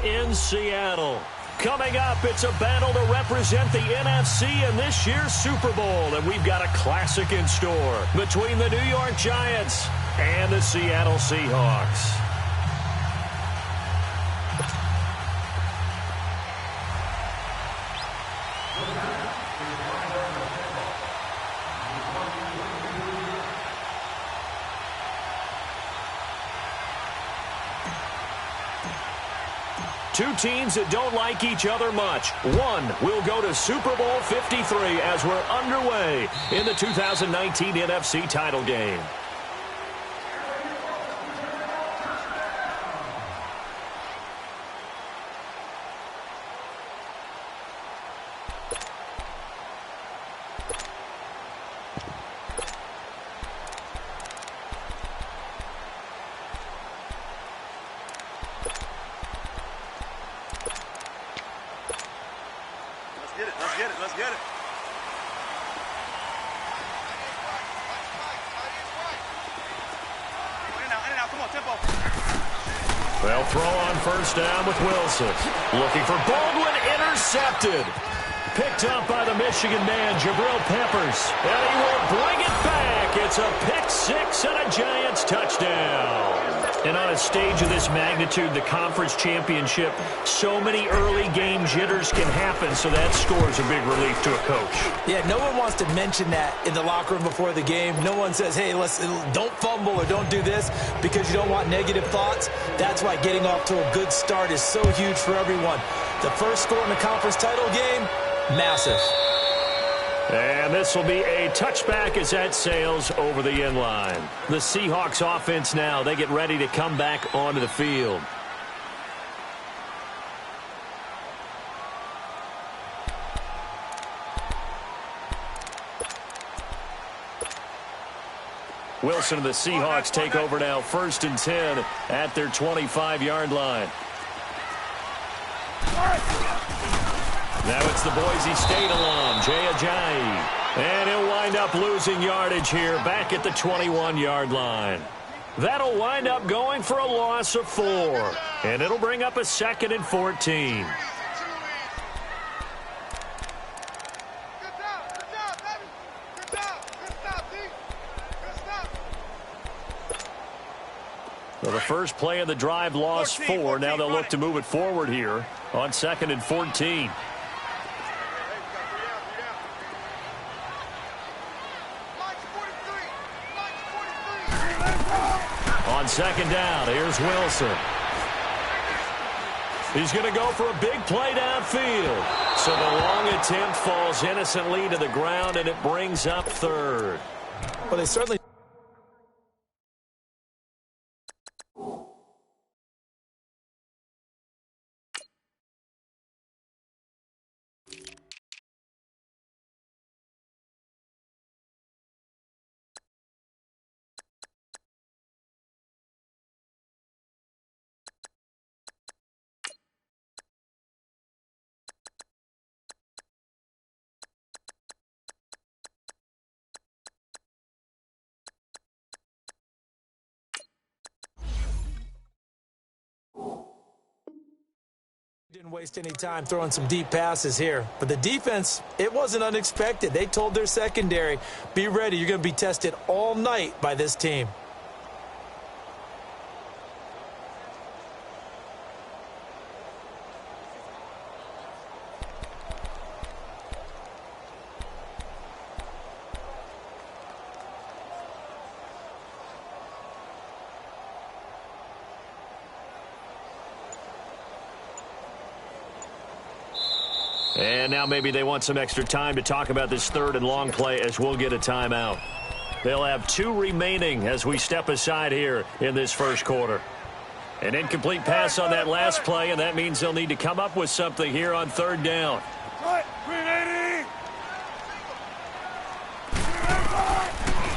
in Seattle. Coming up, it's a battle to represent the NFC in this year's Super Bowl, and we've got a classic in store between the New York Giants and the Seattle Seahawks. Two teams that don't like each other much. One will go to Super Bowl 53 as we're underway in the 2019 NFC title game. Let's get it. In and out, come on, tempo. Well, throw on first down with Wilson. Looking for Baldwin, intercepted. Picked up by the Michigan man, Jabril Peppers. And he will bring it back. It's a pick six and a Giants touchdown. And on a stage of this magnitude, the conference championship, so many early game jitters can happen, so that scores a big relief to a coach. Yeah, no one wants to mention that in the locker room before the game. No one says, hey, don't fumble or don't do this because you don't want negative thoughts. That's why getting off to a good start is so huge for everyone. The first score in the conference title game, massive. And this will be a touchback as that sails over the end line. The Seahawks offense now, they get ready to come back onto the field. Wilson and the Seahawks take over now, 1st and 10 at their 25-yard line. Now it's the Boise State alum, Jay Ajayi. And he'll wind up losing yardage here back at the 21-yard line. That'll wind up going for a loss of 4. And it'll bring up a 2nd and 14. Well, the first play of the drive lost 4. Now they'll look to move it forward here on 2nd and 14. On 2nd down, here's Wilson. He's going to go for a big play downfield. So the long attempt falls innocently to the ground, and it brings up 3rd. Well, they certainly... Didn't waste any time throwing some deep passes here. But the defense, it wasn't unexpected. They told their secondary, be ready. You're going to be tested all night by this team. And now maybe they want some extra time to talk about this 3rd and long play as we'll get a timeout. They'll have 2 remaining as we step aside here in this first quarter. An incomplete pass on that last play, and that means they'll need to come up with something here on 3rd down.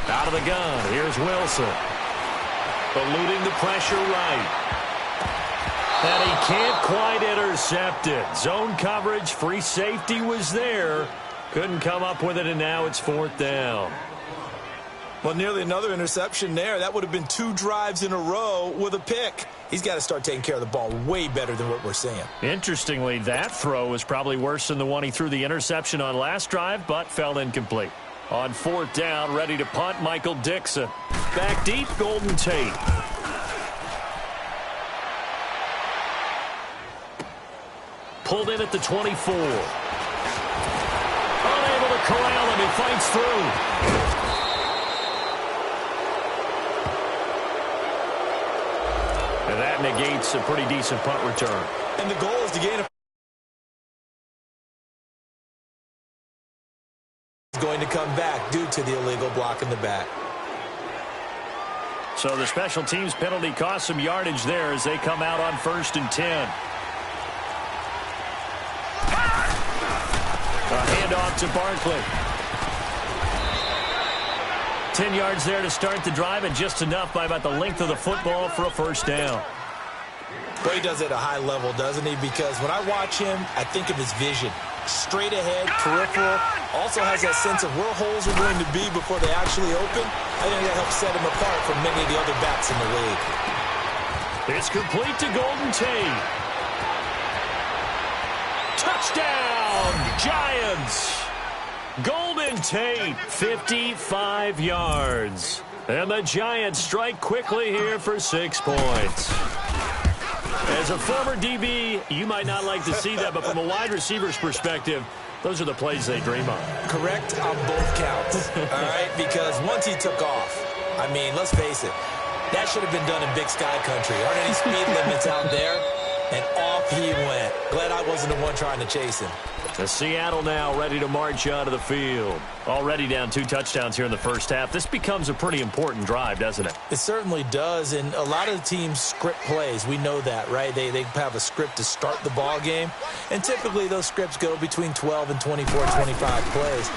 Out of the gun, here's Wilson. Eluding the pressure right. And he can't quite intercept it. Zone coverage, free safety was there. Couldn't come up with it, and now it's 4th down. Well, nearly another interception there. That would have been 2 drives in a row with a pick. He's got to start taking care of the ball way better than what we're seeing. Interestingly, that throw was probably worse than the one he threw the interception on last drive, but fell incomplete. On 4th down, ready to punt, Michael Dixon. Back deep, Golden Tate. Pulled in at the 24. Unable to corral him. He fights through. And that negates a pretty decent punt return. And the goal is to gain a going to come back due to the illegal block in the back. So the special teams penalty cost some yardage there as they come out on 1st and 10. A handoff to Barkley. 10 yards there to start the drive, and just enough by about the length of the football for a 1st down. Well, he does it at a high level, doesn't he? Because when I watch him, I think of his vision. Straight ahead, peripheral. Also has that sense of where holes are going to be before they actually open. I think that helps set him apart from many of the other backs in the league. It's complete to Golden Tate. Touchdown, Giants. Golden Tate, 55 yards. And the Giants strike quickly here for 6 points. As a former DB, you might not like to see that, but from a wide receiver's perspective, those are the plays they dream of. Correct on both counts, all right? Because once he took off, I mean, let's face it, that should have been done in Big Sky Country. Aren't any speed limits out there? And off he went. Glad I wasn't the one trying to chase him. The Seattle now ready to march out of the field. Already down 2 touchdowns here in the first half. This becomes a pretty important drive, doesn't it? It certainly does, and a lot of the teams script plays. We know that, right? They have a script to start the ball game, and typically those scripts go between 12 and 24, 25 plays.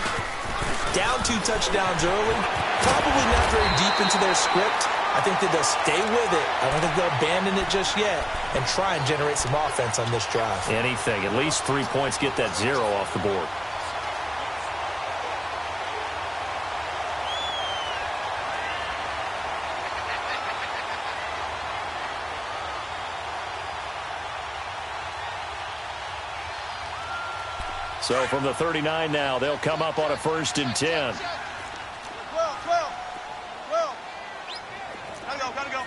Down 2 touchdowns early, probably not very deep into their script. I think that they'll stay with it. I don't think they'll abandon it just yet and try and generate some offense on this drive. Anything. At least 3 points, get that 0 off the board. So from the 39 now, they'll come up on a 1st and 10. 12. Gotta go.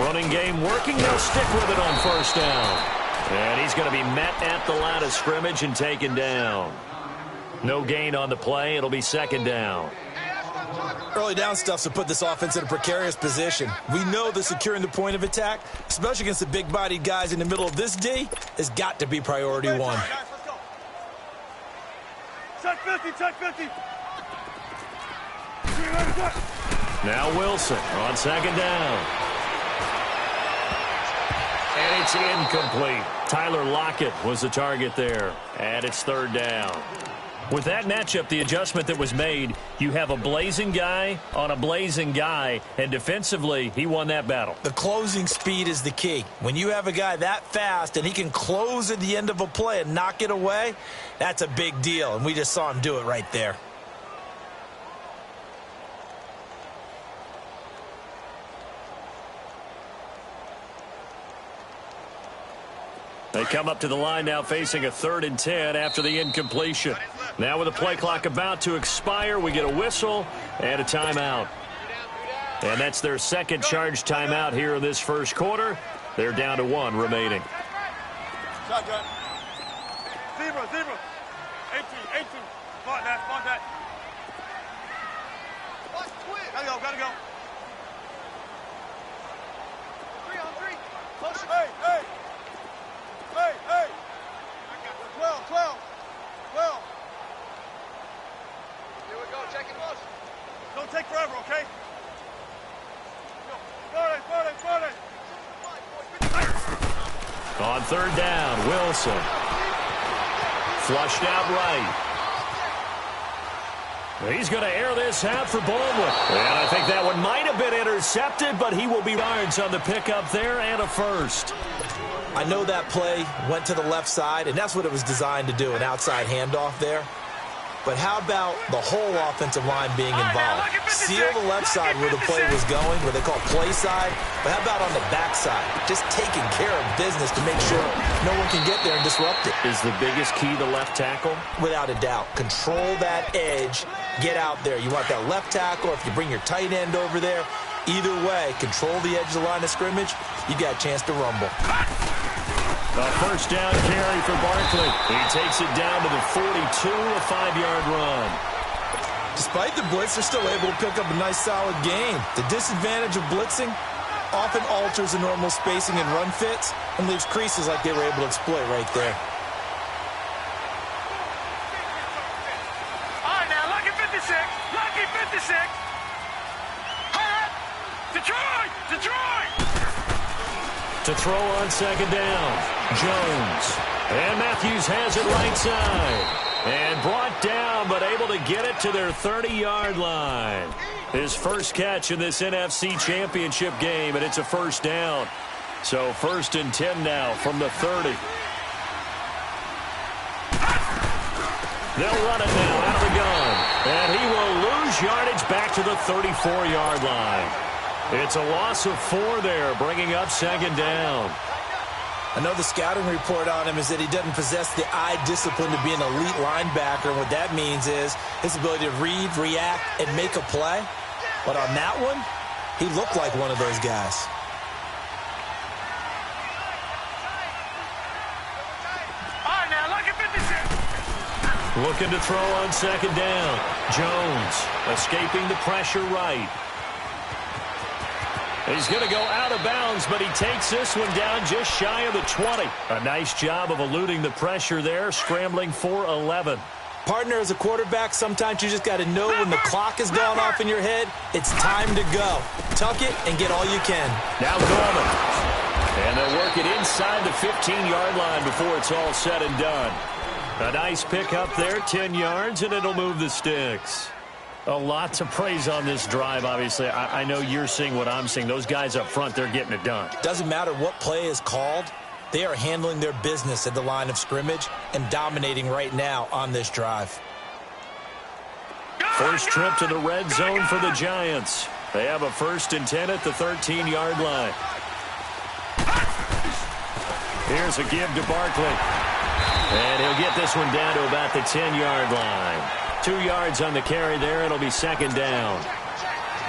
Running game working. They'll stick with it on 1st down. And he's going to be met at the line of scrimmage and taken down. No gain on the play. It'll be 2nd down. Early down stuff to put this offense in a precarious position. We know that securing the point of attack, especially against the big-bodied guys in the middle of this D, has got to be priority 1. Guys, let's go. Check 50. Now Wilson on 2nd down. And it's incomplete. Tyler Lockett was the target there. And it's 3rd down. With that matchup, the adjustment that was made, you have a blazing guy on a blazing guy, and defensively, he won that battle. The closing speed is the key. When you have a guy that fast and he can close at the end of a play and knock it away, that's a big deal, and we just saw him do it right there. They come up to the line now facing a 3rd and 10 after the incompletion. Now with the play clock about to expire, we get a whistle and a timeout. And that's their 2nd charge timeout here in this 1st quarter. They're down to 1 remaining. Shotgun. Zebra. 18. Spot that. Gotta go. 3 on 3. Push. Hey. 12. Here we go, check it, boss. Don't take forever, okay? Go. On 3rd down, Wilson. Flushed out right. He's going to air this out for Baldwin. And I think that one might have been intercepted, but he will be yards on the pickup there and a 1st. I know that play went to the left side, and that's what it was designed to do, an outside handoff there. but how about the whole offensive line being involved? Seal the left side where the play was going, where they call play side, but how about on the back side? Just taking care of business to make sure no one can get there and disrupt it. Is the biggest key the left tackle? Without a doubt. Control that edge. Get out there. You want that left tackle. If you bring your tight end over there, either way, control the edge of the line of scrimmage, you got a chance to rumble. A first down carry for Barkley. He takes it down to the 42, a 5-yard run. Despite the blitz, they're still able to pick up a nice, solid gain. The disadvantage of blitzing often alters the normal spacing and run fits and leaves creases like they were able to exploit right there. All right, now, lucky 56. Lucky 56. Detroit! Detroit! To throw on second down, Jones. And Matthews has it right side. And brought down, but able to get it to their 30-yard line. His first catch in this NFC Championship game, and it's a first down. So 1st and 10 now from the 30. They'll run it now out of the gun. And he will lose yardage back to the 34-yard line. It's a loss of 4 there, bringing up second down. I know the scouting report on him is that he doesn't possess the eye discipline to be an elite linebacker. And what that means is his ability to read, react, and make a play. But on that one, he looked like one of those guys. All right, now, lucky 56. Looking to throw on second down. Jones escaping the pressure right. He's going to go out of bounds, but he takes this one down just shy of the 20. A nice job of eluding the pressure there, scrambling for 11. Partner, as a quarterback, sometimes you just got to know when the clock has gone off in your head, it's time to go. Tuck it and get all you can. Now Gorman. And they'll work it inside the 15-yard line before it's all said and done. A nice pick up there, 10 yards, and it'll move the sticks. A lot to praise on this drive, obviously. I know you're seeing what I'm seeing. Those guys up front, they're getting it done. Doesn't matter what play is called. They are handling their business at the line of scrimmage and dominating right now on this drive. First trip to the red zone for the Giants. They have a 1st and 10 at the 13-yard line. Here's a give to Barkley. And he'll get this one down to about the 10-yard line. 2 yards on the carry there. It'll be second down.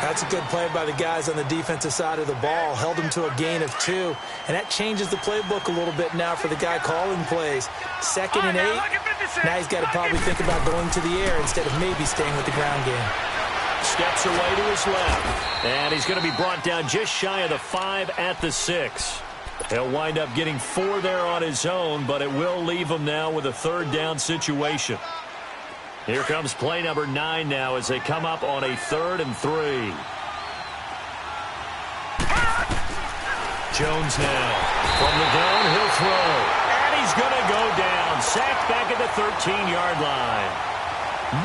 That's a good play by the guys on the defensive side of the ball. Held him to a gain of 2. And that changes the playbook a little bit now for the guy calling plays. 2nd and 8. Now he's got to probably think about going to the air instead of maybe staying with the ground game. Steps away to his left. And he's going to be brought down just shy of the 5 at the 6. He'll wind up getting 4 there on his own, but it will leave him now with a 3rd down situation. Here comes play number 9 now as they come up on a 3rd and 3. Jones now from the gun, he'll throw. And he's going to go down. Sacked back at the 13-yard line.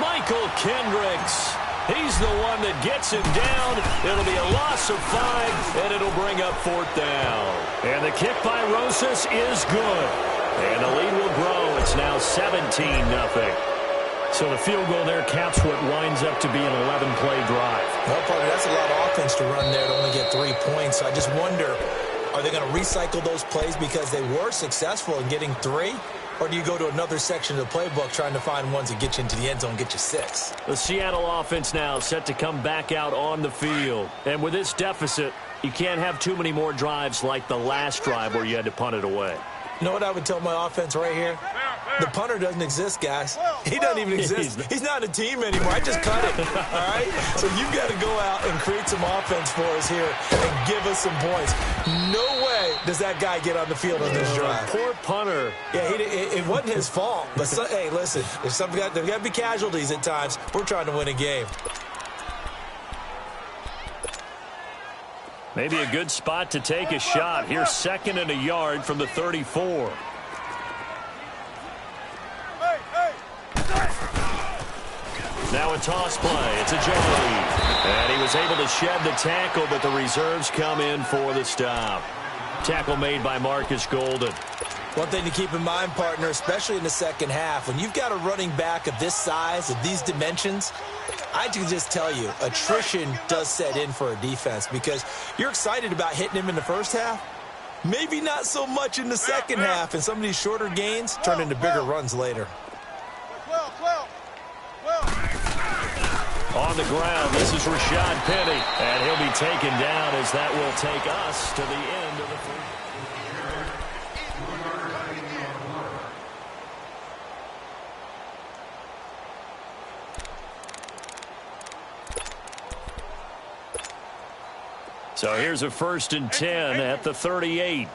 Michael Kendricks. He's the one that gets him down. It'll be a loss of 5, and it'll bring up 4th down. And the kick by Rosas is good. And the lead will grow. It's now 17-0. So the field goal there caps what winds up to be an 11-play drive. Well, partner, that's a lot of offense to run there to only get 3 points. I just wonder, are they going to recycle those plays because they were successful in getting 3? Or do you go to another section of the playbook trying to find ones that get you into the end zone and get you 6? The Seattle offense now set to come back out on the field. And with this deficit, you can't have too many more drives like the last drive where you had to punt it away. You know what I would tell my offense right here? The punter doesn't exist, guys. He doesn't even exist. He's not a team anymore. I just cut it, all right? So you've got to go out and create some offense for us here and give us some points. No way does that guy get on the field on this drive. Poor punter. Yeah, it wasn't his fault. But, hey, listen, there's got to be casualties at times. We're trying to win a game. Maybe a good spot to take a shot. Here's 2nd and a yard from the 34. Now a toss play. It's a Joey. And he was able to shed the tackle, but the reserves come in for the stop. Tackle made by Marcus Golden. One thing to keep in mind, partner, especially in the second half, when you've got a running back of this size, of these dimensions, I can just tell you, attrition does set in for a defense because you're excited about hitting him in the first half. Maybe not so much in the second half, and some of these shorter gains turn into bigger runs later. On the ground, this is Rashad Penny, and he'll be taken down as that will take us to the end of the first. So here's a 1st and 10 at the 38.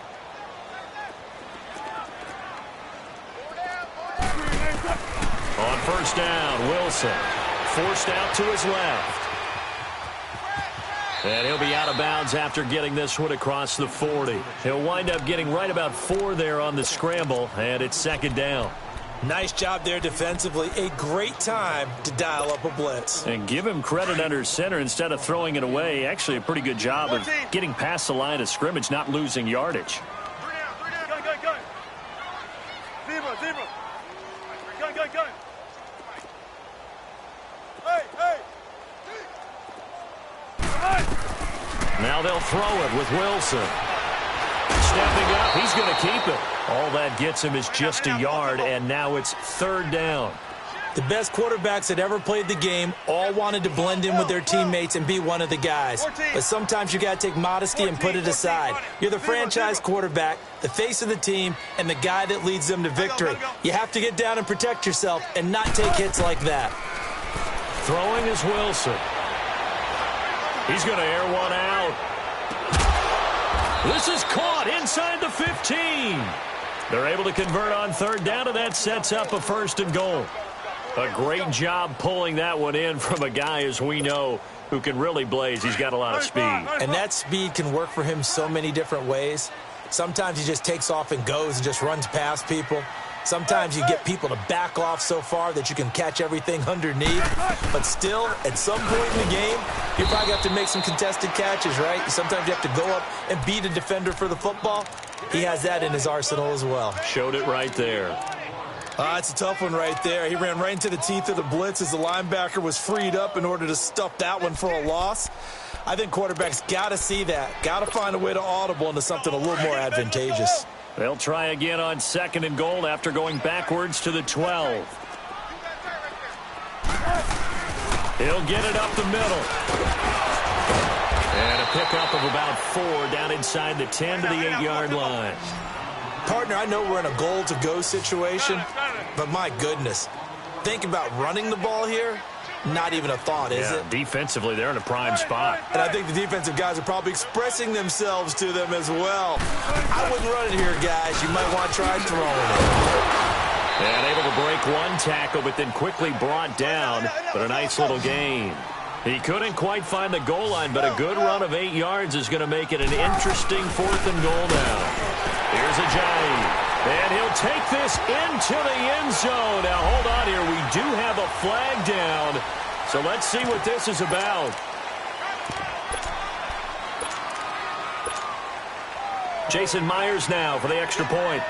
On 1st down, Wilson forced out to his left. And he'll be out of bounds after getting this one across the 40. He'll wind up getting right about 4 there on the scramble, and it's 2nd down. Nice job there defensively. A great time to dial up a blitz. And give him credit under center instead of throwing it away. Actually, a pretty good job of getting past the line of scrimmage, not losing yardage. Now they'll throw it with Wilson. Stepping up, he's going to keep it. All that gets him is just a yard, and now it's 3rd down. The best quarterbacks that ever played the game all wanted to blend in with their teammates and be one of the guys. But sometimes you got to take modesty and put it aside. You're the franchise quarterback, the face of the team, and the guy that leads them to victory. You have to get down and protect yourself and not take hits like that. Throwing is Wilson. He's going to air one out. This is caught inside the 15. They're able to convert on 3rd down, and that sets up a 1st and goal. A great job pulling that one in from a guy, as we know, who can really blaze. He's got a lot of speed. And that speed can work for him so many different ways. Sometimes he just takes off and goes and just runs past people. Sometimes you get people to back off so far that you can catch everything underneath. But still, at some point in the game, you probably have to make some contested catches, right? Sometimes you have to go up and beat a defender for the football. He has that in his arsenal as well. Showed it right there. It's a tough one right there. He ran right into the teeth of the blitz as the linebacker was freed up in order to stuff that one for a loss. I think quarterbacks got to see that. Got to find a way to audible into something a little more advantageous. They'll try again on 2nd and goal after going backwards to the 12. He'll get it up the middle. And a pickup of about 4 down inside the 10 to the 8-yard line. Partner, I know we're in a goal-to-go situation, but my goodness, think about running the ball here. Not even a thought, is it? Defensively, they're in a prime spot. And I think the defensive guys are probably expressing themselves to them as well. I wouldn't run it here, guys. You might want to try throwing it. And able to break one tackle, but then quickly brought down. But a nice little gain. He couldn't quite find the goal line, but a good run of 8 yards is going to make it an interesting 4th and goal now. Here's Ajayi. And he'll take this into the end zone. Now, hold on here. We do have a flag down. So let's see what this is about. Jason Myers now for the extra point.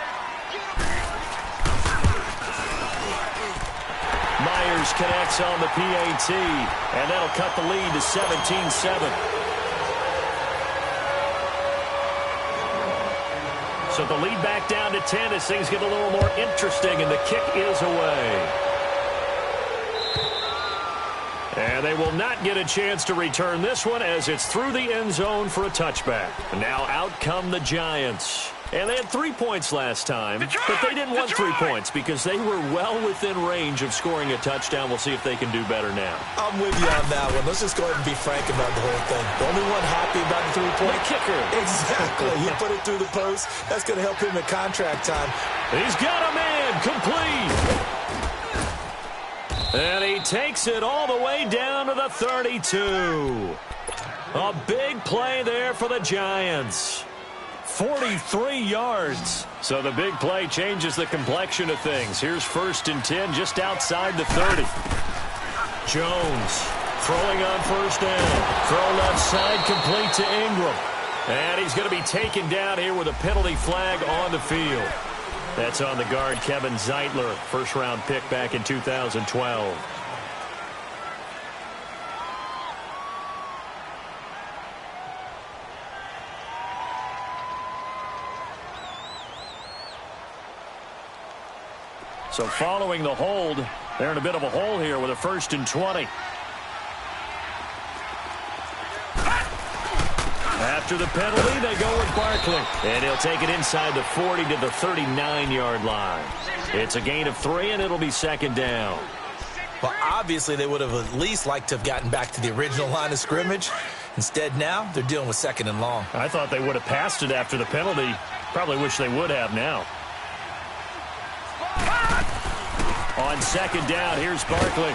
Myers connects on the PAT, and that'll cut the lead to 17-7. So the lead back down to 10 as things get a little more interesting, and the kick is away. And they will not get a chance to return this one as it's through the end zone for a touchback. Now out come the Giants. And they had 3 points last time, but they didn't want 3 points because they were well within range of scoring a touchdown. We'll see if they can do better now. I'm with you on that one. Let's just go ahead and be frank about the whole thing. The only one happy about the 3-point kicker. Exactly. He put it through the post. That's going to help him at contract time. He's got a man complete. And he takes it all the way down to the 32. A big play there for the Giants. 43 yards. So the big play changes the complexion of things. Here's 1st and 10 just outside the 30. Jones throwing on 1st down. Throw left side complete to Ingram. And he's going to be taken down here with a penalty flag on the field. That's on the guard, Kevin Zeitler, first-round pick back in 2012. So following the hold, they're in a bit of a hole here with a 1st and 20. After the penalty, they go with Barkley. And he'll take it inside the 40 to the 39-yard line. It's a gain of 3, and it'll be 2nd down. Well, obviously, they would have at least liked to have gotten back to the original line of scrimmage. Instead, now, they're dealing with 2nd and long. I thought they would have passed it after the penalty. Probably wish they would have now. On 2nd down, here's Barkley.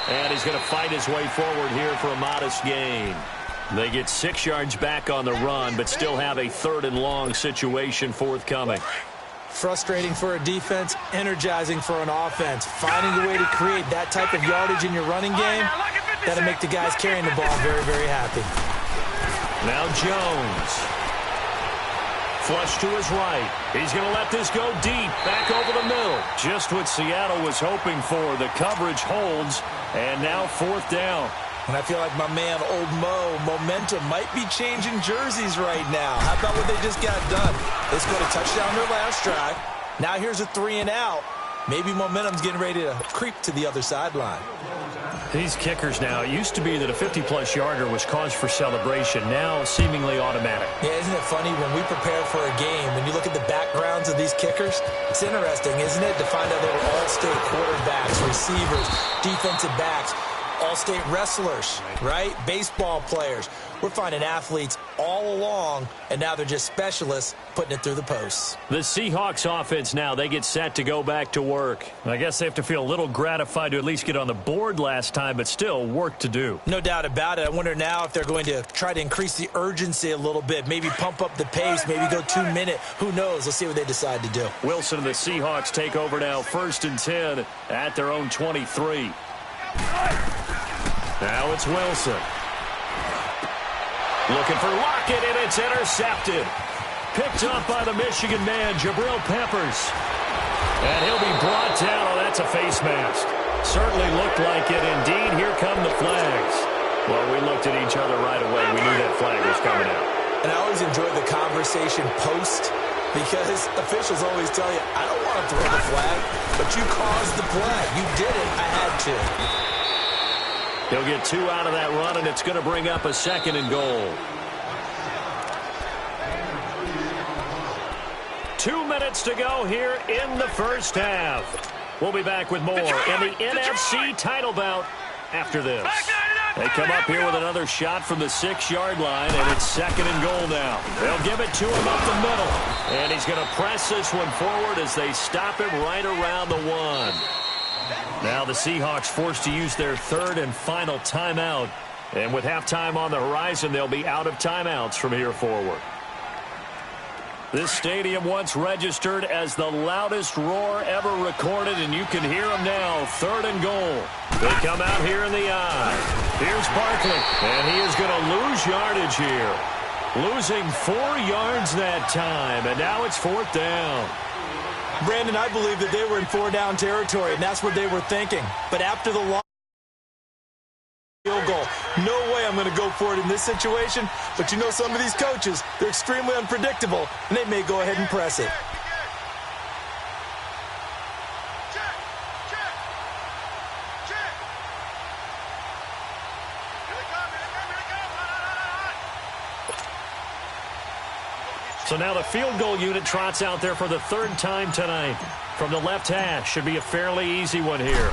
And he's going to fight his way forward here for a modest gain. They get 6 yards back on the run, but still have a 3rd and long situation forthcoming. Frustrating for a defense, energizing for an offense. Finding a way to create that type of yardage in your running game, that'll make the guys carrying the ball very, very happy. Now Jones. Flush to his right. He's going to let this go deep, back over the middle. Just what Seattle was hoping for. The coverage holds, and now 4th down. And I feel like my man, Old Mo, momentum might be changing jerseys right now. How about what they just got done? They scored a touchdown their last drive. Now here's a 3 and out. Maybe momentum's getting ready to creep to the other sideline. These kickers now, it used to be that a 50-plus yarder was cause for celebration. Now seemingly automatic. Yeah, isn't it funny when we prepare for a game, when you look at the backgrounds of these kickers, it's interesting, isn't it, to find out they were all-state quarterbacks, receivers, defensive backs, all-state wrestlers, right? Baseball players. We're finding athletes all along, and now they're just specialists putting it through the posts. The Seahawks offense now, they get set to go back to work. I guess they have to feel a little gratified to at least get on the board last time, but still work to do. No doubt about it. I wonder now if they're going to try to increase the urgency a little bit, maybe pump up the pace, maybe go 2-minute. Who knows? Let's see what they decide to do. Wilson and the Seahawks take over now, 1st and 10 at their own 23. Now it's Wilson. Looking for Lockett, and it's intercepted. Picked up by the Michigan man, Jabril Peppers. And he'll be brought down. Oh, that's a face mask. Certainly looked like it. Indeed, here come the flags. Well, we looked at each other right away. We knew that flag was coming out. And I always enjoy the conversation post, because officials always tell you, I don't want to throw the flag, but you caused the play. You did it. I had to. He'll get 2 out of that run, and it's going to bring up a 2nd and goal. 2 minutes to go here in the first half. We'll be back with more in the NFC title bout after this. They come up here with another shot from the 6-yard line, and it's 2nd and goal now. They'll give it to him up the middle, and he's going to press this one forward as they stop him right around the 1. Now the Seahawks forced to use their 3rd and final timeout. And with halftime on the horizon, they'll be out of timeouts from here forward. This stadium once registered as the loudest roar ever recorded, and you can hear them now. 3rd and goal. They come out here in the I. Here's Barkley, and he is going to lose yardage here. Losing 4 yards that time, and now it's 4th down. Brandon, I believe that they were in 4-down territory, and that's what they were thinking. But after the long field goal, no way I'm going to go for it in this situation. But you know, some of these coaches, they're extremely unpredictable, and they may go ahead and press it. So now the field goal unit trots out there for the 3rd time tonight. From the left hash, should be a fairly easy one here.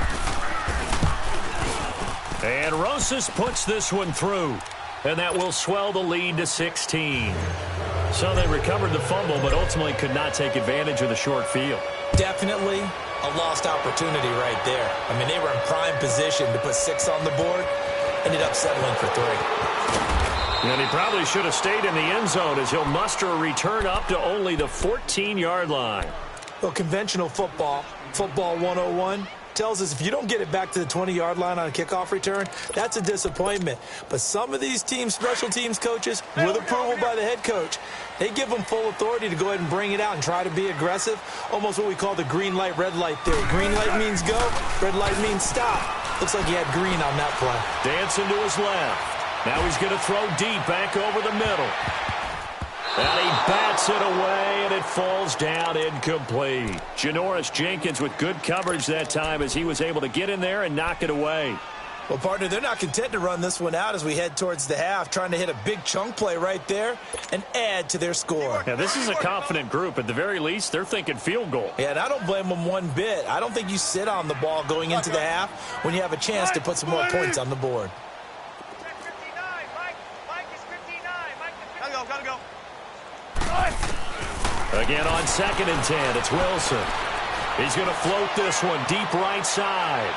And Rosas puts this one through. And that will swell the lead to 16. So they recovered the fumble, but ultimately could not take advantage of the short field. Definitely a lost opportunity right there. I mean, they were in prime position to put 6 on the board. Ended up settling for 3. And he probably should have stayed in the end zone as he'll muster a return up to only the 14-yard line. Well, conventional football 101, tells us if you don't get it back to the 20-yard line on a kickoff return, that's a disappointment. But some of these teams, special teams coaches, with approval by the head coach, They give them full authority to go ahead and bring it out and try to be aggressive. Almost what we call the green light, red light theory. Green light means go, red light means stop. Looks like he had green on that play. Dancing to his left. Now he's going to throw deep back over the middle. And he bats it away, and it falls down incomplete. Janoris Jenkins with good coverage that time as he was able to get in there and knock it away. Well, partner, they're not content to run this one out as we head towards the half, trying to hit a big chunk play right there and add to their score. Yeah, this is a confident group. At the very least, they're thinking field goal. Yeah, and I don't blame them one bit. I don't think you sit on the ball going into the half when you have a chance to put some more points on the board. Again on 2nd and 10, it's Wilson. He's going to float this one deep right side.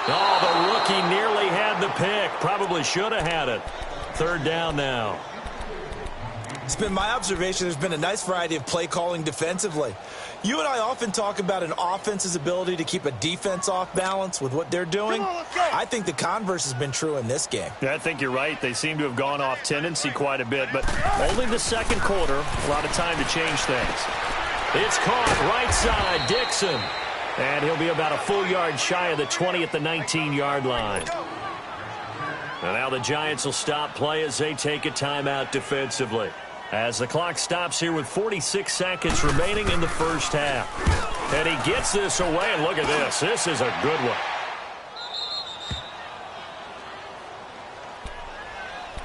Oh, the rookie nearly had the pick. Probably should have had it. 3rd down now. It's been my observation there's been a nice variety of play calling defensively. You and I often talk about an offense's ability to keep a defense off balance with what they're doing. I think the converse has been true in this game. Yeah, I think you're right. They seem to have gone off tendency quite a bit, but only the 2nd quarter, a lot of time to change things. It's caught right side, Dixon. And he'll be about a full yard shy of the 20 at the 19-yard line. And now the Giants will stop play as they take a timeout defensively. As the clock stops here with 46 seconds remaining in the first half. And he gets this away, and look at this. This is a good one.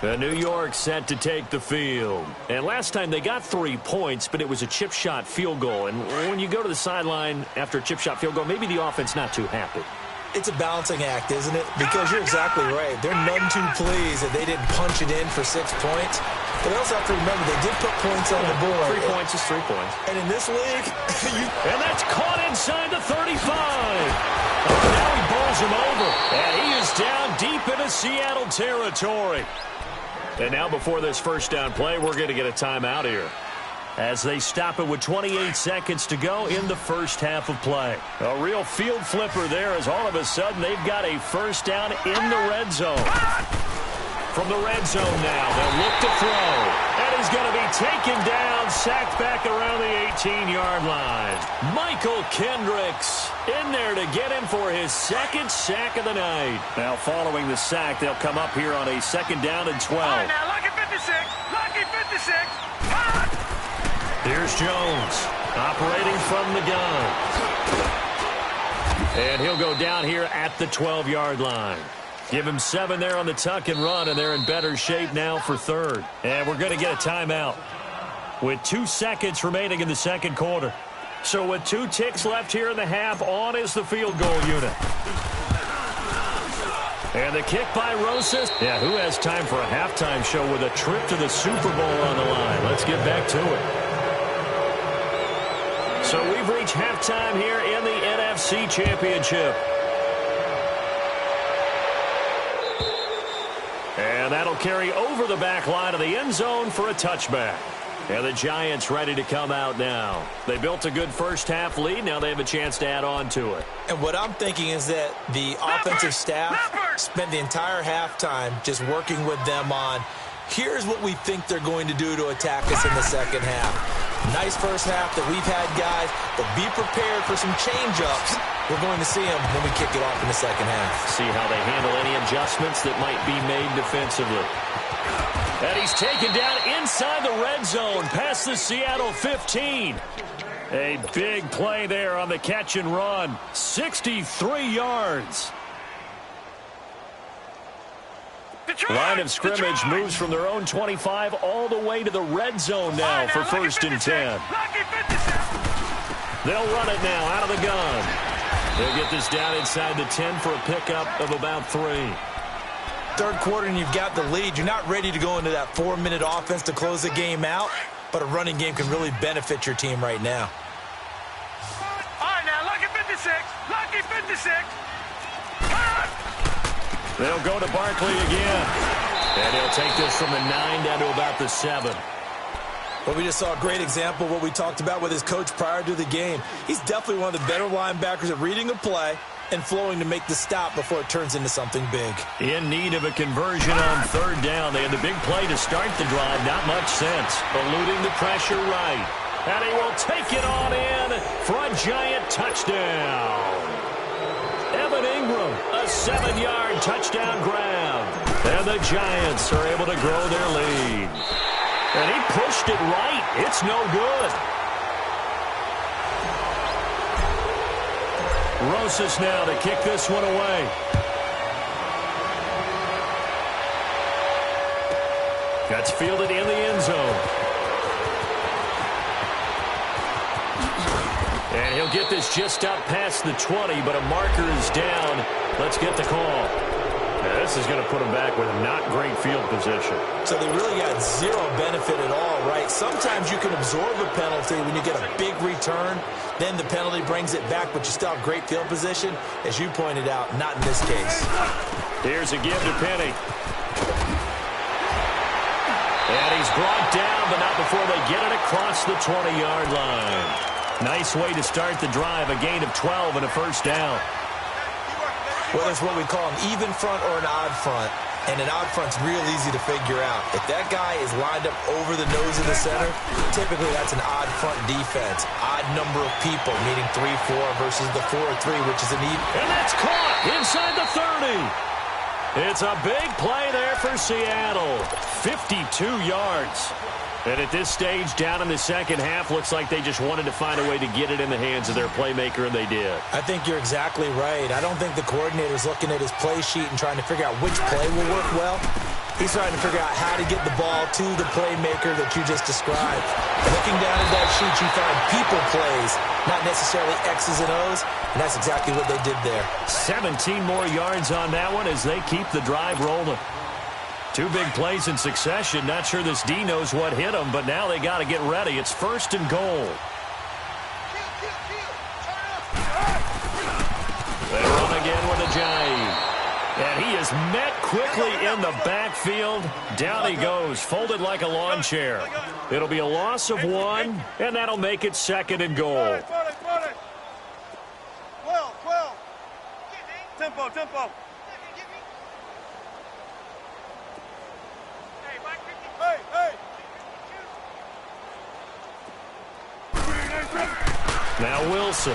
The New York set to take the field. And last time they got 3 points, but it was a chip shot field goal. And when you go to the sideline after a chip shot field goal, maybe the offense not too happy. It's a balancing act, isn't it? Because you're exactly right. They're none too pleased that they didn't punch it in for 6 points. But they also have to remember they did put points on the board. 3 points is 3 points. And in this league, and that's caught inside the 35. Now he bowls him over. And he is down deep into Seattle territory. And now before this first down play, we're going to get a timeout here, as they stop it with 28 seconds to go in the first half of play. A real field flipper there, as all of a sudden they've got a first down in the red zone. From the red zone now, they'll look to throw. And he's going to be taken down, sacked back around the 18-yard line. Michael Kendricks in there to get him for his 2nd sack of the night. Now following the sack, they'll come up here on a 2nd down and 12. All right, now, lucky 56, lucky 56. Here's Jones, operating from the gun. And he'll go down here at the 12-yard line. Give him 7 there on the tuck and run, and they're in better shape now for 3rd. And we're going to get a timeout with 2 seconds remaining in the 2nd quarter. So with 2 ticks left here in the half, on is the field goal unit. And the kick by Rosas. Yeah, who has time for a halftime show with a trip to the Super Bowl on the line? Let's get back to it. So we've reached halftime here in the NFC Championship. And that'll carry over the back line of the end zone for a touchback. And the Giants ready to come out now. They built a good first half lead. Now they have a chance to add on to it. And what I'm thinking is that the offensive staff spent the entire halftime just working with them on, here's what we think they're going to do to attack us in the second half. Nice first half that we've had, guys, but be prepared for some change-ups. We're going to see them when we kick it off in the second half. See how they handle any adjustments that might be made defensively. And he's taken down inside the red zone past the Seattle 15. A big play there on the catch and run. 63 yards. Line of scrimmage moves from their own 25 all the way to the red zone now for 1st and 10. They'll run it now out of the gun. They'll get this down inside the 10 for a pickup of about 3. 3rd quarter and you've got the lead. You're not ready to go into that 4-minute offense to close the game out, but a running game can really benefit your team right now. All right, now, lucky 56, lucky 56. They'll go to Barkley again. And he'll take this from the 9 down to about the 7. Well, we just saw a great example of what we talked about with his coach prior to the game. He's definitely one of the better linebackers at reading a play and flowing to make the stop before it turns into something big. In need of a conversion on third down. They had the big play to start the drive. Not much sense. Eluding the pressure right. And he will take it on in for a giant touchdown. Evan Ingram, a 7-yard touchdown grab. And the Giants are able to grow their lead. And he pushed it right. It's no good. Rosas now to kick this one away. That's fielded in the end zone. And he'll get this just up past the 20, but a marker is down. Let's get the call. Now, this is going to put him back with a not great field position. So they really got zero benefit at all, right? Sometimes you can absorb a penalty when you get a big return. Then the penalty brings it back, but you still have great field position. As you pointed out, not in this case. Here's a give to Penny. And he's brought down, but not before they get it across the 20-yard line. Nice way to start the drive, a gain of 12 and a first down. Well, it's what we call an even front or an odd front. And an odd front's real easy to figure out. If that guy is lined up over the nose of the center, typically that's an odd front defense. Odd number of people, meaning 3-4 versus the 4-3, which is an even. And that's caught inside the 30. It's a big play there for Seattle. 52 yards. And at this stage, down in the second half, looks like they just wanted to find a way to get it in the hands of their playmaker, and they did. I think you're exactly right. I don't think the coordinator's looking at his play sheet and trying to figure out which play will work well. He's trying to figure out how to get the ball to the playmaker that you just described. Looking down at that sheet, you find people plays, not necessarily X's and O's, and that's exactly what they did there. 17 more yards on that one as they keep the drive rolling. Two big plays in succession. Not sure this D knows what hit them, but now they got to get ready. It's first and goal. They run again with Ajayi. And he is met quickly in the backfield. Down he goes, folded like a lawn chair. It'll be a loss of 1, and that'll make it second and goal. 12. Tempo. Now Wilson.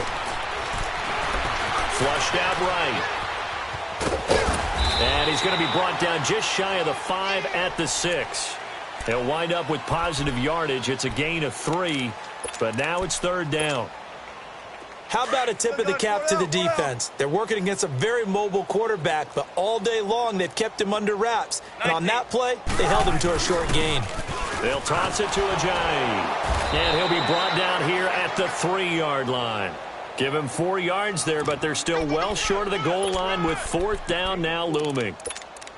Flushed out right. And he's going to be brought down just shy of the 5 at the 6. He'll wind up with positive yardage. It's a gain of 3, but now it's third down. How about a tip of the cap to the defense? They're working against a very mobile quarterback, but all day long they've kept him under wraps. And on that play, they held him to a short gain. They'll toss it to Ajayi. And he'll be brought down here at the 3-yard line. Give him 4 yards there, but they're still well short of the goal line with fourth down now looming.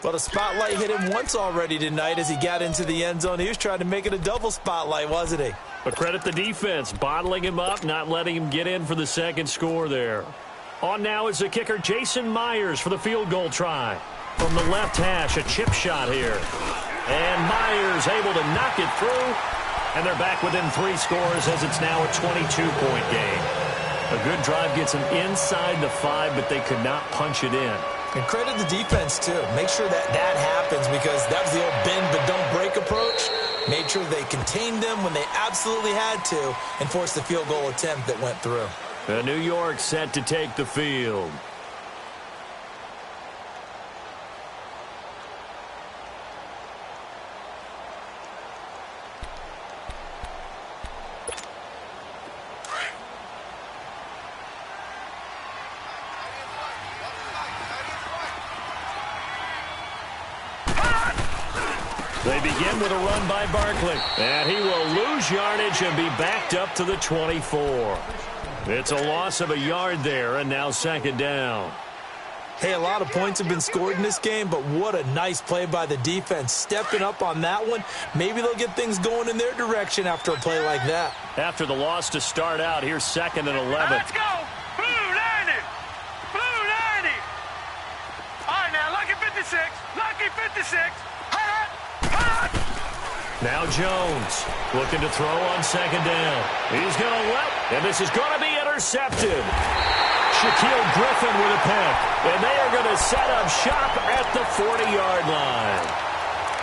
Well, the spotlight hit him once already tonight as he got into the end zone. He was trying to make it a double spotlight, wasn't he? But credit the defense, bottling him up, not letting him get in for the second score there. On now is the kicker, Jason Myers, for the field goal try. From the left hash, a chip shot here. And Myers able to knock it through. And they're back within 3 scores as it's now a 22-point game. A good drive gets them inside the 5, but they could not punch it in. And credit the defense, too. Make sure that happens because that was the old bend but don't break approach. Made sure they contained them when they absolutely had to and forced the field goal attempt that went through. New York set to take the field. They begin with a run by Barkley. And he will lose yardage and be backed up to the 24. It's a loss of a yard there, and now second down. Hey, a lot of points have been scored in this game, but what a nice play by the defense. Stepping up on that one, maybe they'll get things going in their direction after a play like that. After the loss to start out, here's second and 11. Let's go! Blue 90! Blue 90! All right, now, lucky 56. Lucky 56. Now Jones looking to throw on second down. He's going to let, and this is going to be intercepted. Shaquille Griffin with a pick. And they are going to set up shop at the 40-yard line.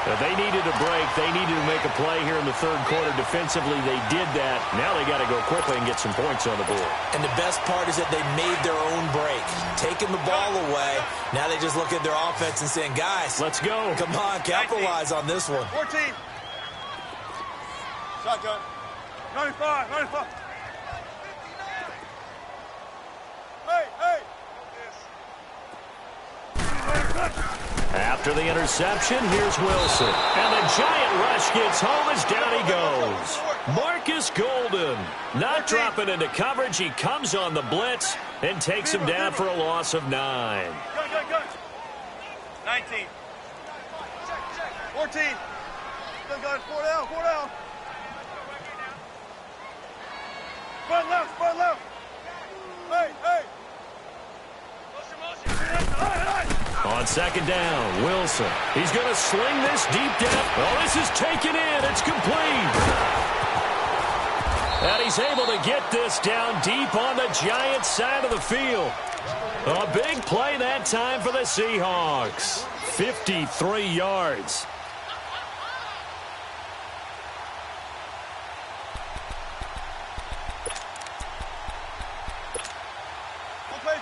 Now, they needed a break. They needed to make a play here in the third quarter. Defensively, they did that. Now they got to go quickly and get some points on the board. And the best part is that they made their own break. Taking the ball away, now they just look at their offense and saying, guys, let's go. Come on, capitalize on this one. 14. Shotgun. 95, 95. Hey. After the interception, here's Wilson. And the giant rush gets home as down he goes. Marcus Golden not dropping into coverage. He comes on the blitz and takes him down for a loss of 9. Gun. 19. 14. Gun, 4 down. Front left. Hey. On second down, Wilson. He's going to sling this deep down. Oh, this is taken in. It's complete. And he's able to get this down deep on the Giants' side of the field. A big play that time for the Seahawks. 53 yards.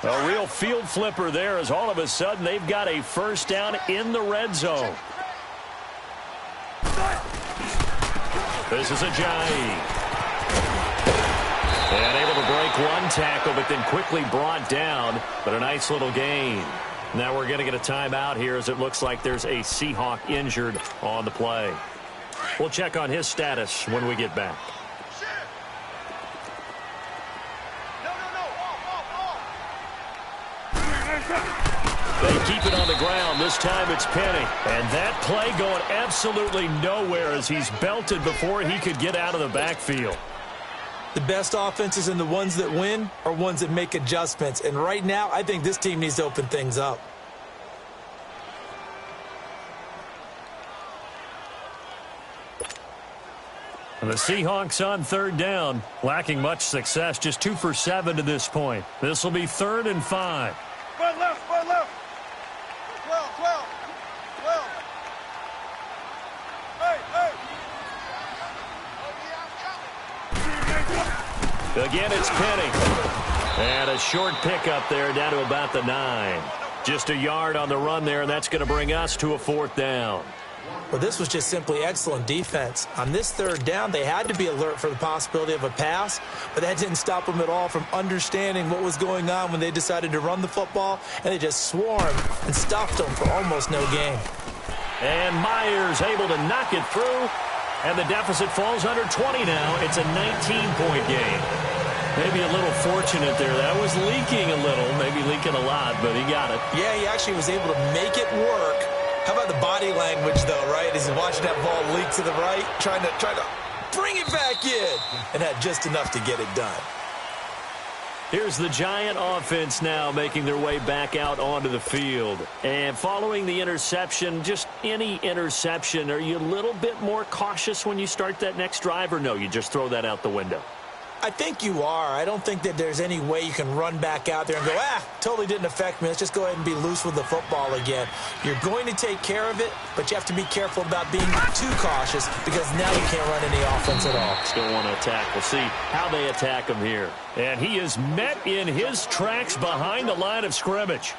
A real field flipper there as all of a sudden they've got a first down in the red zone. This is Ajayi. And able to break one tackle, but then quickly brought down. But a nice little gain. Now we're going to get a timeout here as it looks like there's a Seahawk injured on the play. We'll check on his status when we get back. They keep it on the ground. This time it's Penny. And that play going absolutely nowhere as he's belted before he could get out of the backfield. The best offenses and the ones that win are ones that make adjustments. And right now, I think this team needs to open things up. And the Seahawks on third down, lacking much success, just 2 for 7 to this point. This will be 3rd and 5. Front left. 12. Hey. Again, it's Penny. And a short pickup there down to about the 9. Just a yard on the run there, and that's going to bring us to a 4th down. Well, this was just simply excellent defense. On this third down, they had to be alert for the possibility of a pass, but that didn't stop them at all from understanding what was going on when they decided to run the football, and they just swarmed and stuffed them for almost no gain. And Myers able to knock it through, and the deficit falls under 20 now. It's a 19-point game. Maybe a little fortunate there. That was leaking a little, maybe leaking a lot, but he got it. Yeah, he actually was able to make it work. How about the body language, though, right? As he's watching that ball leak to the right, trying to bring it back in, and had just enough to get it done. Here's the Giant offense now making their way back out onto the field. And following the interception, just any interception, are you a little bit more cautious when you start that next drive, or no, you just throw that out the window? I think you are. I don't think that there's any way you can run back out there and go, totally didn't affect me. Let's just go ahead and be loose with the football again. You're going to take care of it, but you have to be careful about being too cautious because now you can't run any offense at all. Still want to attack. We'll see how they attack him here. And he is met in his tracks behind the line of scrimmage.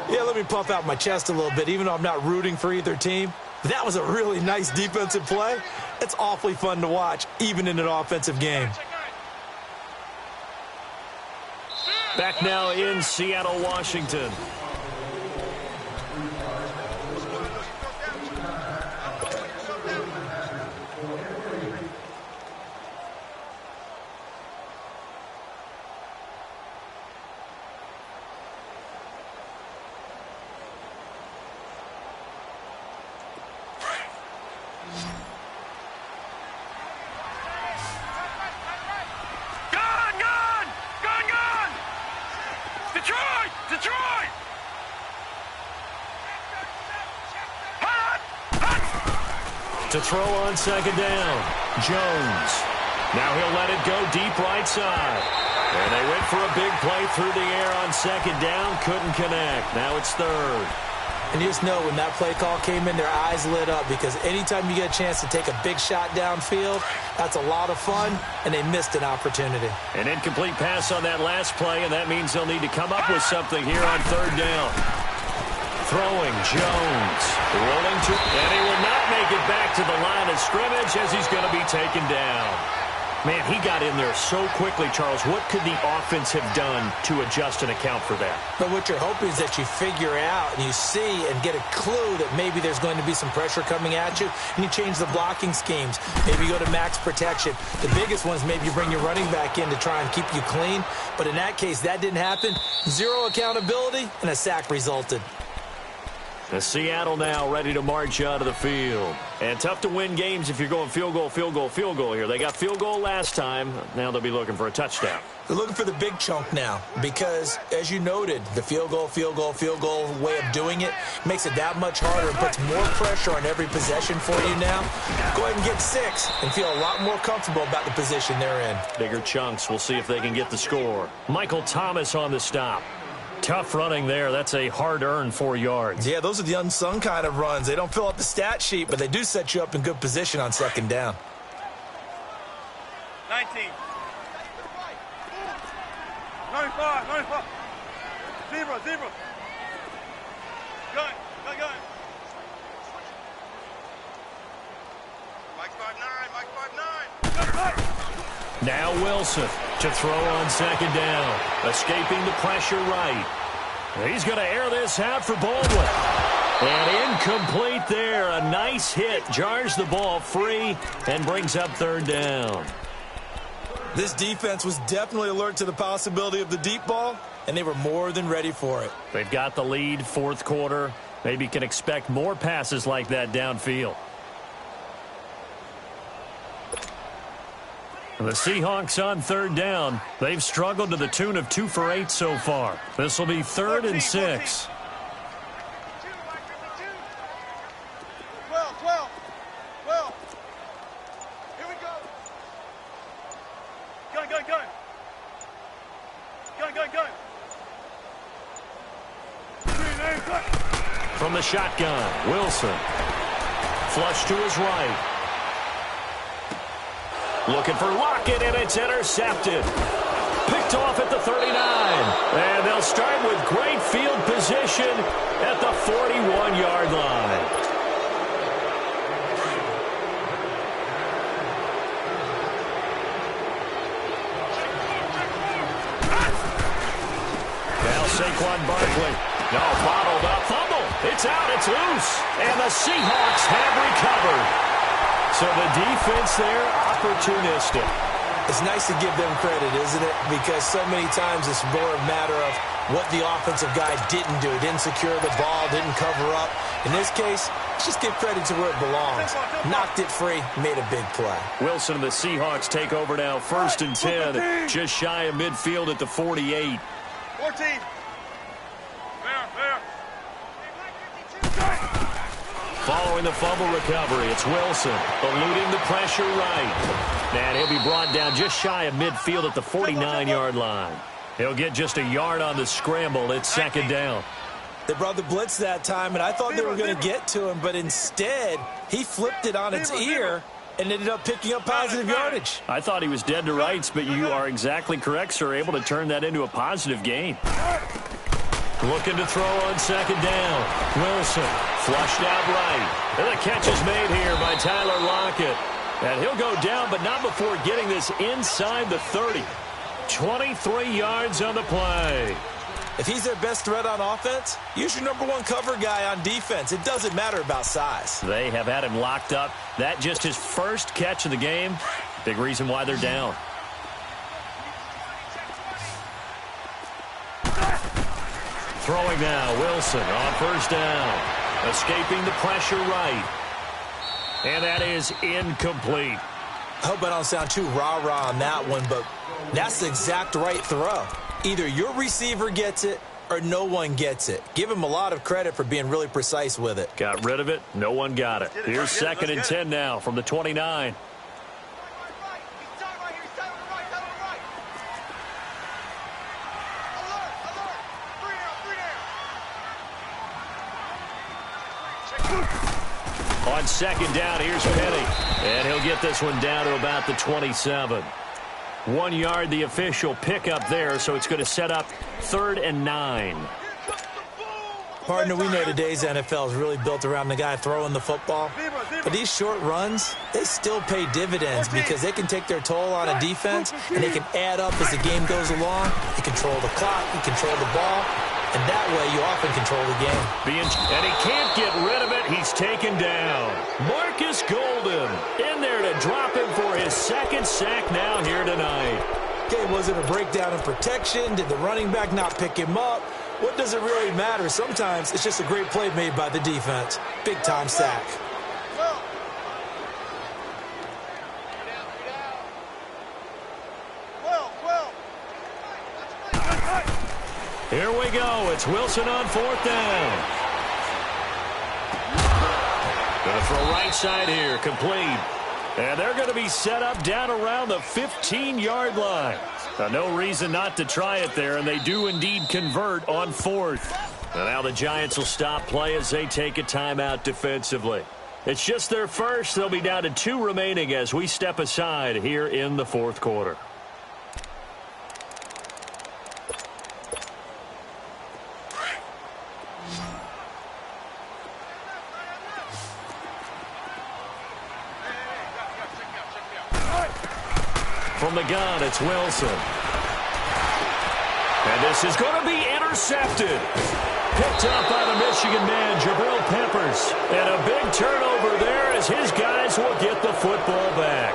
Yeah, let me puff out my chest a little bit, even though I'm not rooting for either team. That was a really nice defensive play. It's awfully fun to watch, even in an offensive game. Back now in Seattle, Washington. To throw on second down, Jones. Now he'll let it go deep right side. And they went for a big play through the air on second down. Couldn't connect. Now it's third. And you just know when that play call came in, their eyes lit up because anytime you get a chance to take a big shot downfield, that's a lot of fun, and they missed an opportunity. An incomplete pass on that last play, and that means they'll need to come up with something here on third down. Throwing, Jones. Rolling to, and he will not make it back to the line of scrimmage as he's going to be taken down. Man, he got in there so quickly, Charles. What could the offense have done to adjust and account for that? But what you're hoping is that you figure out and you see and get a clue that maybe there's going to be some pressure coming at you, and you change the blocking schemes. Maybe you go to max protection. The biggest one is maybe you bring your running back in to try and keep you clean. But in that case, that didn't happen. Zero accountability, and a sack resulted. The Seattle now ready to march out of the field. And tough to win games if you're going field goal, field goal, field goal here. They got field goal last time. Now they'll be looking for a touchdown. They're looking for the big chunk now because, as you noted, the field goal way of doing it makes it that much harder and puts more pressure on every possession for you now. Go ahead and get 6 and feel a lot more comfortable about the position they're in. Bigger chunks. We'll see if they can get the score. Michael Thomas on the stop. Tough running there. That's a hard-earned 4 yards. Yeah, those are the unsung kind of runs. They don't fill out the stat sheet, but they do set you up in good position on second down. 19. 95, 95. Zebra. Gun. Mike 5'9". Now Wilson to throw on second down. Escaping the pressure right. He's going to air this out for Baldwin. And incomplete there. A nice hit. Jars the ball free and brings up third down. This defense was definitely alert to the possibility of the deep ball, and they were more than ready for it. They've got the lead, fourth quarter. Maybe can expect more passes like that downfield. The Seahawks on third down. They've struggled to the tune of 2 for 8 so far. This will be 3rd and 6. 12. Here we go. Gun. From the shotgun, Wilson. Flush to his right. Looking for Lockett, and it's intercepted. Picked off at the 39. And they'll start with great field position at the 41-yard line. Now Saquon Barkley. No, bottled up. Fumble. It's out. It's loose. And the Seahawks have recovered. So the defense there, opportunistic. It's nice to give them credit, isn't it? Because so many times it's more a matter of what the offensive guy didn't do. Didn't secure the ball, didn't cover up. In this case, let's just give credit to where it belongs. Knocked it free, made a big play. Wilson and the Seahawks take over now, 1st and 10. Just shy of midfield at the 48. 14. There. Following the fumble recovery, it's Wilson eluding the pressure right. And he'll be brought down just shy of midfield at the 49-yard line. He'll get just a yard on the scramble. It's 2nd down. They brought the blitz that time, and I thought they were going to get to him, but instead he flipped it on its ear and ended up picking up positive yardage. I thought he was dead to rights, but you are exactly correct, sir. Able to turn that into a positive gain. Looking to throw on second down. Wilson flushed out right. And the catch is made here by Tyler Lockett. And he'll go down, but not before getting this inside the 30. 23 yards on the play. If he's their best threat on offense, use your #1 cover guy on defense. It doesn't matter about size. They have had him locked up. That just his first catch of the game. Big reason why they're down. Throwing now, Wilson on first down. Escaping the pressure right. And that is incomplete. I hope I don't sound too rah-rah on that one, but that's the exact right throw. Either your receiver gets it or no one gets it. Give him a lot of credit for being really precise with it. Got rid of it. No one got it. Here's 2nd and 10 now from the 29. On second down, here's Penny. And he'll get this one down to about the 27. 1 yard, the official pickup there, so it's going to set up 3rd and 9. Partner, we know today's NFL is really built around the guy throwing the football. But these short runs, they still pay dividends because they can take their toll on a defense, and they can add up as the game goes along. You control the clock, you control the ball, and that way you often control the game. And he can't get rid of it. He's taken down. Marcus Golden in there to drop him for his 2nd sack now here tonight. Okay, was it a breakdown in protection? Did the running back not pick him up? What does it really matter? Sometimes it's just a great play made by the defense. Big-time sack. Here we go. It's Wilson on 4th down. Going to throw right side here. Complete. And they're going to be set up down around the 15-yard line. No reason not to try it there, and they do indeed convert on 4th. And now the Giants will stop play as they take a timeout defensively. It's just their first. They'll be down to 2 remaining as we step aside here in the 4th quarter. From the gun, it's Wilson. And this is going to be intercepted. Picked up by the Michigan man, Jabril Peppers. And a big turnover there as his guys will get the football back.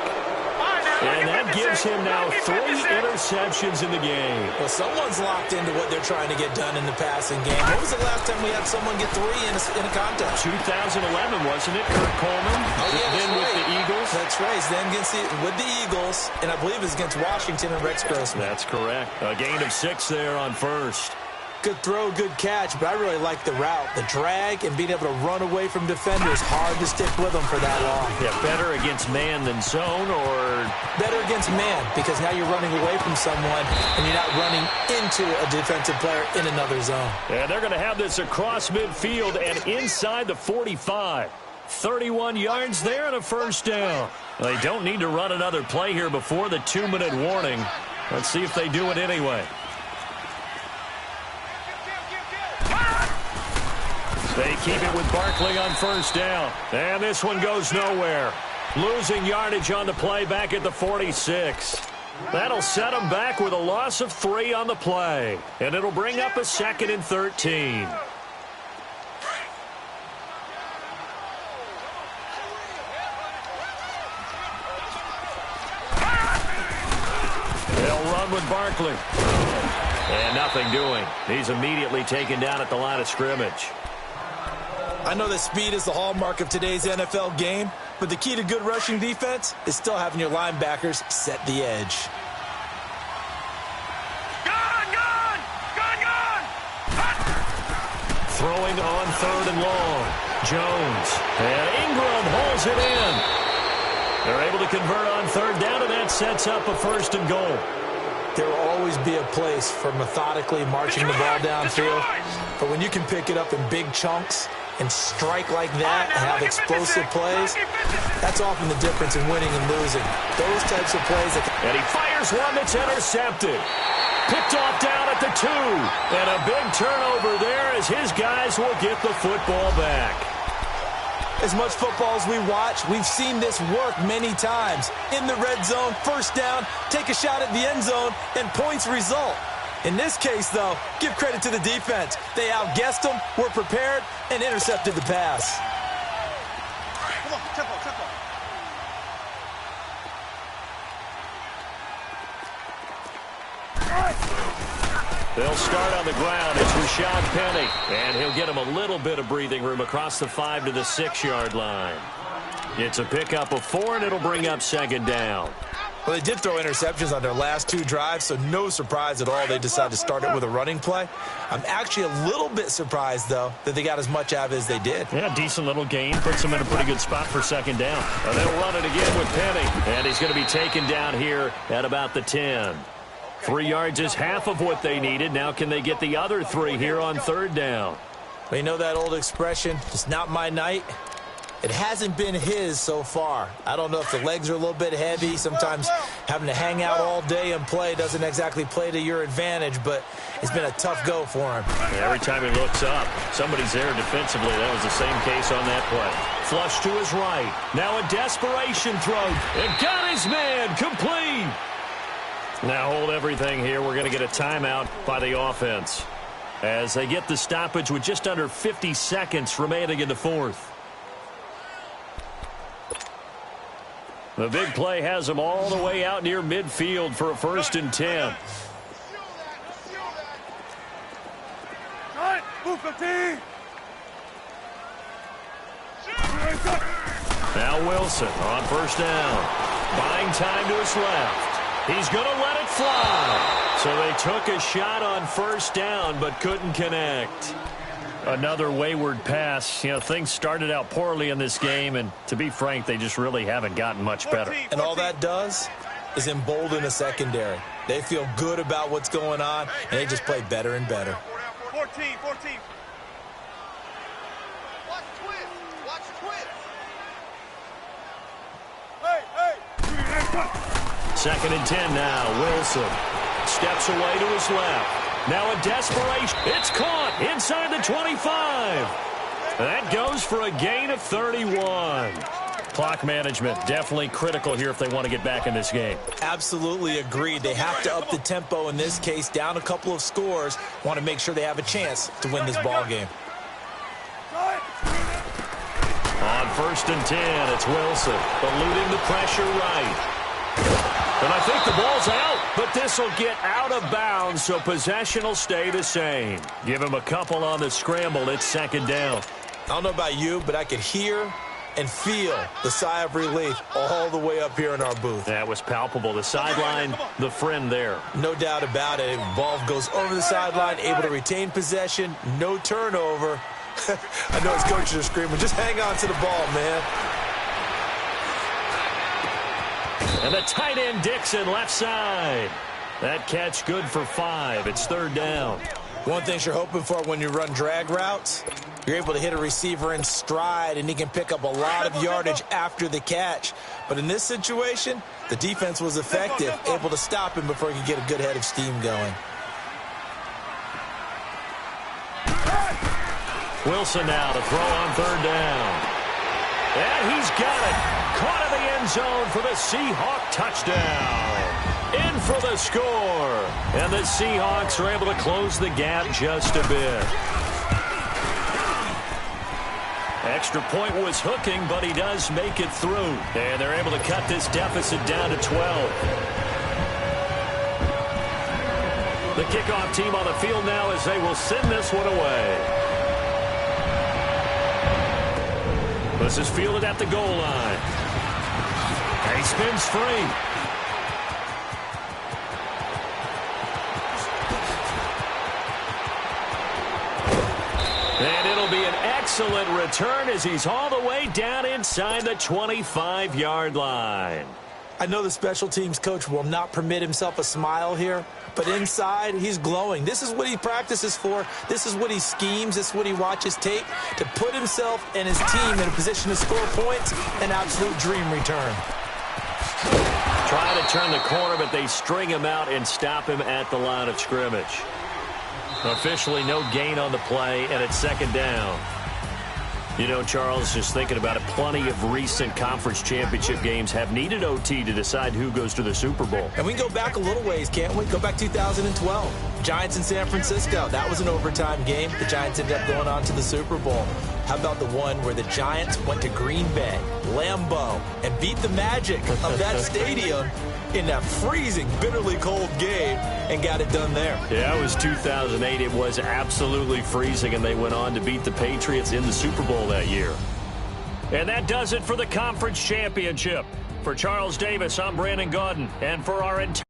And that gives him now 3 interceptions in the game. Well, someone's locked into what they're trying to get done in the passing game. When was the last time we had someone get 3 in a contest? 2011, wasn't it? Kurt Coleman. Oh, yeah, then with the Eagles. That's right. Then with the Eagles, and I believe it's against Washington and Rex Grossman. That's correct. A gain of 6 there on 1st. Good throw, good catch, but I really like the route. The drag and being able to run away from defenders, hard to stick with them for that long. Yeah, better against man than zone, or? Better against man, because now you're running away from someone and you're not running into a defensive player in another zone. And they're going to have this across midfield and inside the 45. 31 yards there and a 1st down. They don't need to run another play here before the 2-minute warning. Let's see if they do it anyway. They keep it with Barkley on 1st down. And this one goes nowhere. Losing yardage on the play back at the 46. That'll set them back with a loss of 3 on the play. And it'll bring up a 2nd and 13. They'll run with Barkley. And nothing doing. He's immediately taken down at the line of scrimmage. I know that speed is the hallmark of today's NFL game, but the key to good rushing defense is still having your linebackers set the edge. Throwing on 3rd and long. Jones. And Ingram holds it in. They're able to convert on 3rd down, and that sets up a 1st and goal. There will always be a place for methodically marching the ball downfield, but when you can pick it up in big chunks and strike like that and have explosive plays, that's often the difference in winning and losing. Those types of plays. And he fires one that's intercepted. Picked off down at the 2. And a big turnover there as his guys will get the football back. As much football as we watch, we've seen this work many times. In the red zone, 1st down, take a shot at the end zone, and points result. In this case, though, give credit to the defense. They outguessed them, were prepared, and intercepted the pass. Come on, tempo. They'll start on the ground. It's Rashad Penny. And he'll get him a little bit of breathing room across the 5 to the 6-yard line. It's a pickup of 4, and it'll bring up 2nd down. Well, they did throw interceptions on their last 2 drives, so no surprise at all they decided to start it with a running play. I'm actually a little bit surprised, though, that they got as much out of it as they did. Yeah, decent little gain. Puts them in a pretty good spot for 2nd down. And they'll run it again with Penny. And he's going to be taken down here at about the 10. 3 yards is half of what they needed. Now can they get the other 3 here on 3rd down? Well, you know that old expression, it's not my night? It hasn't been his so far. I don't know if the legs are a little bit heavy. Sometimes having to hang out all day and play doesn't exactly play to your advantage, but it's been a tough go for him. Every time he looks up, somebody's there defensively. That was the same case on that play. Flush to his right. Now a desperation throw. And got his man complete. Now hold everything here. We're going to get a timeout by the offense as they get the stoppage with just under 50 seconds remaining in the fourth. The big play has them all the way out near midfield for a 1st and 10. Now Wilson on 1st down. Buying time to his left. He's going to let it fly. So they took a shot on 1st down but couldn't connect. Another wayward pass. You know, things started out poorly in this game, and to be frank, they just really haven't gotten much better. And all that does is embolden the secondary. They feel good about what's going on, and they just play better and better. 14. Watch twist. Watch twist. Hey. 2nd and 10 now. Wilson steps away to his left. Now a desperation. It's caught inside the 25. That goes for a gain of 31. Clock management definitely critical here if they want to get back in this game. Absolutely agreed. They have to up the tempo in this case, down a couple of scores. Want to make sure they have a chance to win this ball game. On 1st and 10, it's Wilson eluding the pressure right. And I think the ball's out, but this will get out of bounds, so possession will stay the same. Give him a couple on the scramble. It's 2nd down. I don't know about you, but I could hear and feel the sigh of relief all the way up here in our booth. That was palpable. The sideline, the friend there. No doubt about it. Ball goes over the sideline, able to retain possession, no turnover. I know his coaches are screaming, just hang on to the ball, man. And the tight end Dixon left side. That catch good for 5. It's 3rd down. One thing you're hoping for when you run drag routes, you're able to hit a receiver in stride, and he can pick up a lot of yardage after the catch. But in this situation, the defense was effective, able to stop him before he could get a good head of steam going. Wilson now to throw on 3rd down. And he's got it. Caught in the end zone for the Seahawk touchdown. In for the score. And the Seahawks are able to close the gap just a bit. Extra point was hooking, but he does make it through. And they're able to cut this deficit down to 12. The kickoff team on the field now as they will send this one away. This is fielded at the goal line. And he spins free. And it'll be an excellent return as he's all the way down inside the 25-yard line. I know the special teams coach will not permit himself a smile here, but inside, he's glowing. This is what he practices for. This is what he schemes. This is what he watches tape to put himself and his team in a position to score points. An absolute dream return. Trying to turn the corner, but they string him out and stop him at the line of scrimmage. Officially no gain on the play, and it's 2nd down. You know, Charles, just thinking about it, plenty of recent conference championship games have needed OT to decide who goes to the Super Bowl. And we can go back a little ways, can't we? Go back 2012. Giants in San Francisco. That was an overtime game. The Giants ended up going on to the Super Bowl. How about the one where the Giants went to Green Bay, Lambeau, and beat the magic of that stadium in that freezing, bitterly cold game and got it done there? Yeah, it was 2008. It was absolutely freezing, and they went on to beat the Patriots in the Super Bowl that year. And that does it for the conference championship. For Charles Davis, I'm Brandon Gaudin, and for our entire